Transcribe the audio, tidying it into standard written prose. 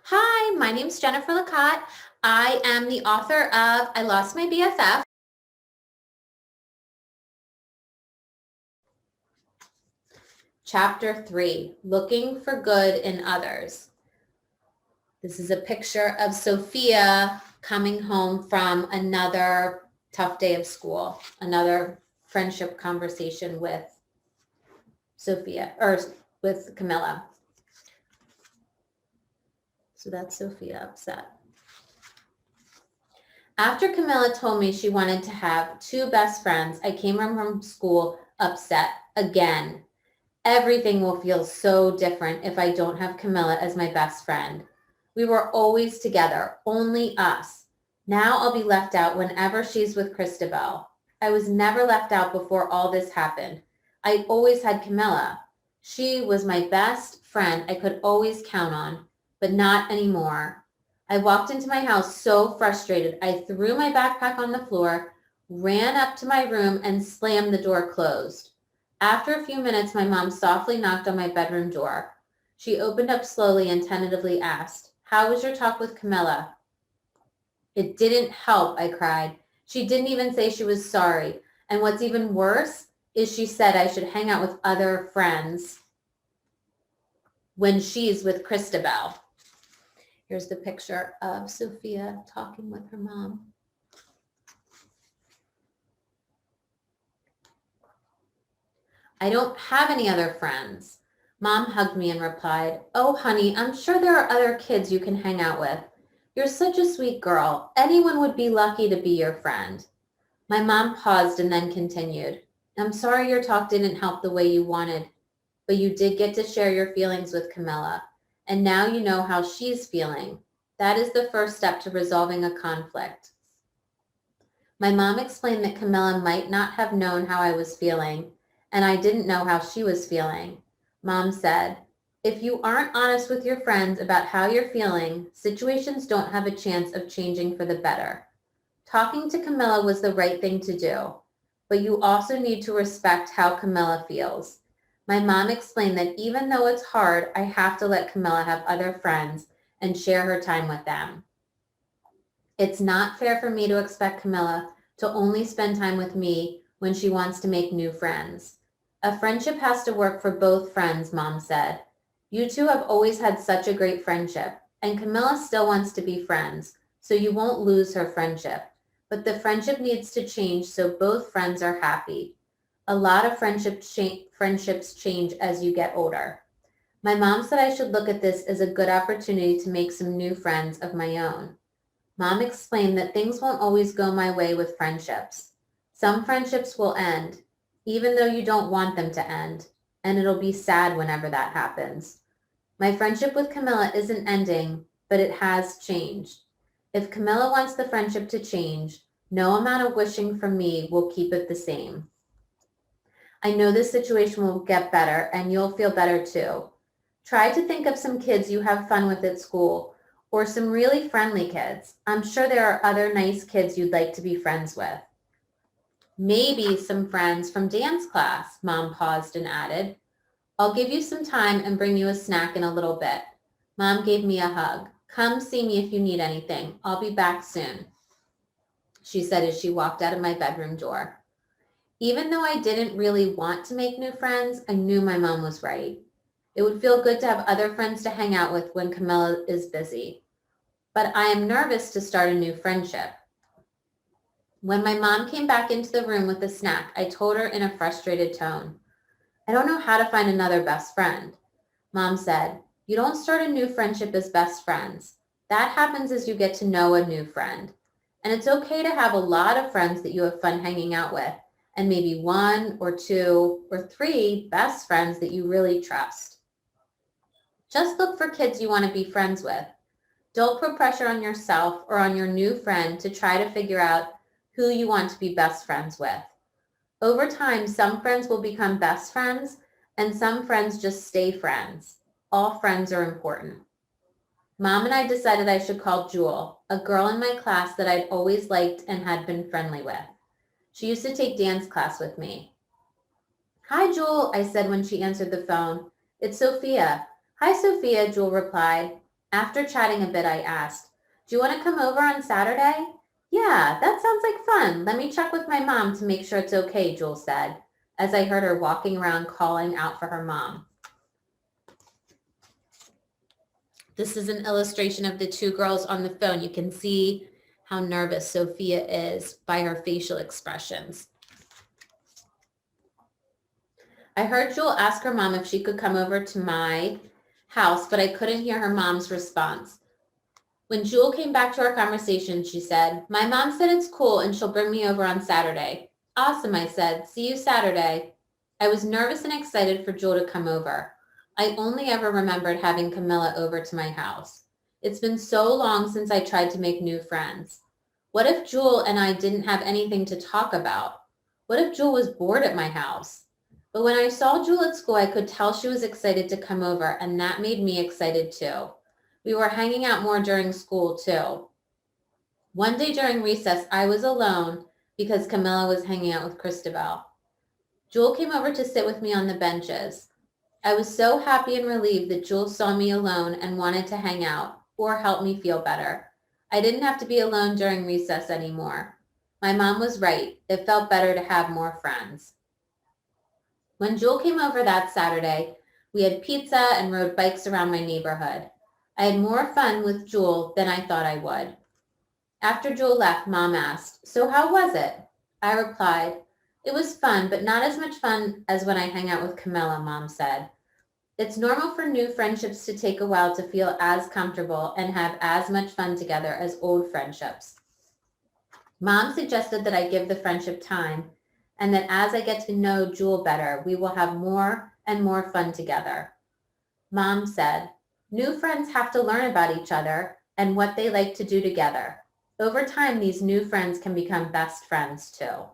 Hi, my name's Jennifer Licate. I am the author of I Lost My BFF. Chapter 3, Looking for Good in Others. This is a picture of Sophia coming home from another tough day of school, another friendship conversation with Sophia, or with Camilla. So that's Sophia upset. After Camilla told me she wanted to have 2 best friends, I came home from school upset again. Everything will feel so different if I don't have Camilla as my best friend. We were always together, only us. Now I'll be left out whenever she's with Christabel. I was never left out before all this happened. I always had Camilla. She was my best friend I could always count on, but not anymore. I walked into my house so frustrated. I threw my backpack on the floor, ran up to my room, and slammed the door closed. After a few minutes, my mom softly knocked on my bedroom door. She opened up slowly and tentatively asked, "How was your talk with Camilla?" "It didn't help," I cried. "She didn't even say she was sorry. And what's even worse is she said I should hang out with other friends when she's with Christabel." Here's the picture of Sophia talking with her mom. "I don't have any other friends." Mom hugged me and replied, "Oh, honey, I'm sure there are other kids you can hang out with. You're such a sweet girl. Anyone would be lucky to be your friend." My mom paused and then continued, "I'm sorry your talk didn't help the way you wanted, but you did get to share your feelings with Camilla, and now you know how she's feeling. That is the first step to resolving a conflict." My mom explained that Camilla might not have known how I was feeling, and I didn't know how she was feeling. Mom said, "If you aren't honest with your friends about how you're feeling, situations don't have a chance of changing for the better. Talking to Camilla was the right thing to do, but you also need to respect how Camilla feels." My mom explained that even though it's hard, I have to let Camilla have other friends and share her time with them. It's not fair for me to expect Camilla to only spend time with me when she wants to make new friends. A friendship has to work for both friends, Mom said. You two have always had such a great friendship, and Camilla still wants to be friends, so you won't lose her friendship. But the friendship needs to change so both friends are happy. A lot of friendships change as you get older. My mom said I should look at this as a good opportunity to make some new friends of my own. Mom explained that things won't always go my way with friendships. Some friendships will end, even though you don't want them to end, and it'll be sad whenever that happens. My friendship with Camilla isn't ending, but it has changed. If Camilla wants the friendship to change, no amount of wishing from me will keep it the same. I know this situation will get better, and you'll feel better too. Try to think of some kids you have fun with at school, or some really friendly kids. I'm sure there are other nice kids you'd like to be friends with. Maybe some friends from dance class," Mom paused and added. "I'll give you some time and bring you a snack in a little bit." Mom gave me a hug. "Come see me if you need anything. I'll be back soon," she said as she walked out of my bedroom door. Even though I didn't really want to make new friends, I knew my mom was right. It would feel good to have other friends to hang out with when Camilla is busy. But I am nervous to start a new friendship. When my mom came back into the room with the snack, I told her in a frustrated tone, "I don't know how to find another best friend." Mom said, "You don't start a new friendship as best friends. That happens as you get to know a new friend. And it's okay to have a lot of friends that you have fun hanging out with, and maybe 1 or 2 or 3 best friends that you really trust. Just look for kids you want to be friends with. Don't put pressure on yourself or on your new friend to try to figure out who you want to be best friends with. Over time, some friends will become best friends and some friends just stay friends. All friends are important." Mom and I decided I should call Jewel, a girl in my class that I'd always liked and had been friendly with. She used to take dance class with me. "Hi, Jewel," I said when she answered the phone. "It's Sophia." "Hi, Sophia," Jewel replied. After chatting a bit, I asked, "Do you want to come over on Saturday?" "Yeah, that sounds like fun. Let me check with my mom to make sure it's okay," Jewel said, as I heard her walking around calling out for her mom. This is an illustration of the two girls on the phone. You can see how nervous Sophia is by her facial expressions. I heard Jewel ask her mom if she could come over to my house, but I couldn't hear her mom's response. When Jewel came back to our conversation, she said, "My mom said it's cool and she'll bring me over on Saturday." "Awesome," I said. "See you Saturday." I was nervous and excited for Jewel to come over. I only ever remembered having Camilla over to my house. It's been so long since I tried to make new friends. What if Jewel and I didn't have anything to talk about? What if Jewel was bored at my house? But when I saw Jewel at school, I could tell she was excited to come over, and that made me excited too. We were hanging out more during school too. One day during recess, I was alone because Camilla was hanging out with Christabel. Jewel came over to sit with me on the benches. I was so happy and relieved that Jewel saw me alone and wanted to hang out or help me feel better. I didn't have to be alone during recess anymore. My mom was right. It felt better to have more friends. When Jewel came over that Saturday, we had pizza and rode bikes around my neighborhood. I had more fun with Jewel than I thought I would. After Jewel left, Mom asked, "So how was it?" I replied, "It was fun, but not as much fun as when I hang out with Camilla," Mom said. It's normal for new friendships to take a while to feel as comfortable and have as much fun together as old friendships. Mom suggested that I give the friendship time and that as I get to know Jewel better, we will have more and more fun together. Mom said, "New friends have to learn about each other and what they like to do together. Over time, these new friends can become best friends too."